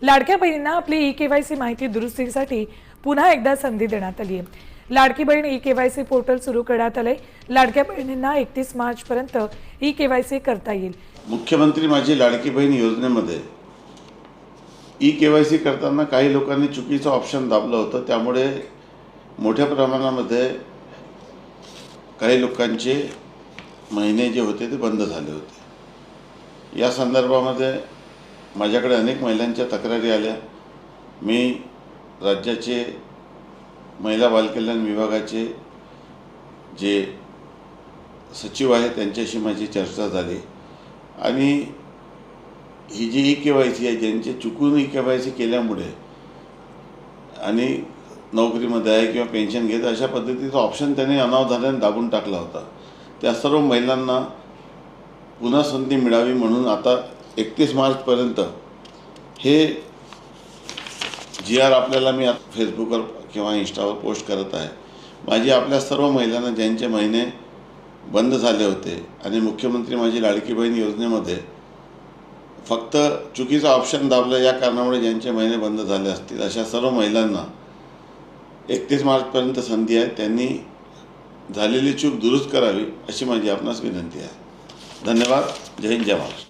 लाडक्या बहिणींना आपली ई-केवायसी माहिती दुरुस्तीसाठी पुन्हा एकदा संधी देण्यात आली आहे। लाडकी बहीण ई-केवायसी पोर्टल सुरू करण्यात आले। लाडक्या बहिणींना 31 मार्च पर्यंत ई-केवायसी करता येईल। मुख्यमंत्री माझी लाडकी बहीण योजनेमध्ये ई-केवायसी करताना काही लोकांनी चुकीचं ऑप्शन दाबलं होतं, त्यामुळे मोठ्या प्रमाणामध्ये काही लोकांचे महिने जे होते ते बंद झाले होते। या संदर्भामध्ये माझ्याकडे अनेक महिलांच्या तक्रारी आल्या। मी राज्याचे महिला बालकल्याण विभागाचे जे सचिव आहेत त्यांच्याशी माझी चर्चा झाली आणि ही जी ई-केवायसी आहे, ज्यांचे चुकून ई-केवायसी केल्यामुळे आणि नोकरीमध्ये आहे किंवा पेन्शन घेत अशा पद्धतीचा ऑप्शन त्यांनी अनावधानाने दाबून टाकला होता, त्या सर्व महिलांना पुन्हा संधी मिळावी म्हणून आता 31 मार्चपर्यंत हे जी.आर. आपल्याला मी फेसबुकवर किंवा इंस्टावर पोस्ट करत आहे। माझी आपल्या सर्व महिलांना ज्यांचे महिने बंद झाले होते आणि मुख्यमंत्री माझी लाडकी बहीण योजनेमध्ये फक्त चुकीचा ऑप्शन दाबला या कारणामुळे ज्यांचे महिने बंद झाले असतील अशा सर्व महिलांना 31 मार्चपर्यंत संधी आहे। त्यांनी झालेली चूक दुरुस्त करावी अशी माझी आपणास विनंती आहे। धन्यवाद। जय हिंद, जय महाराष्ट्र।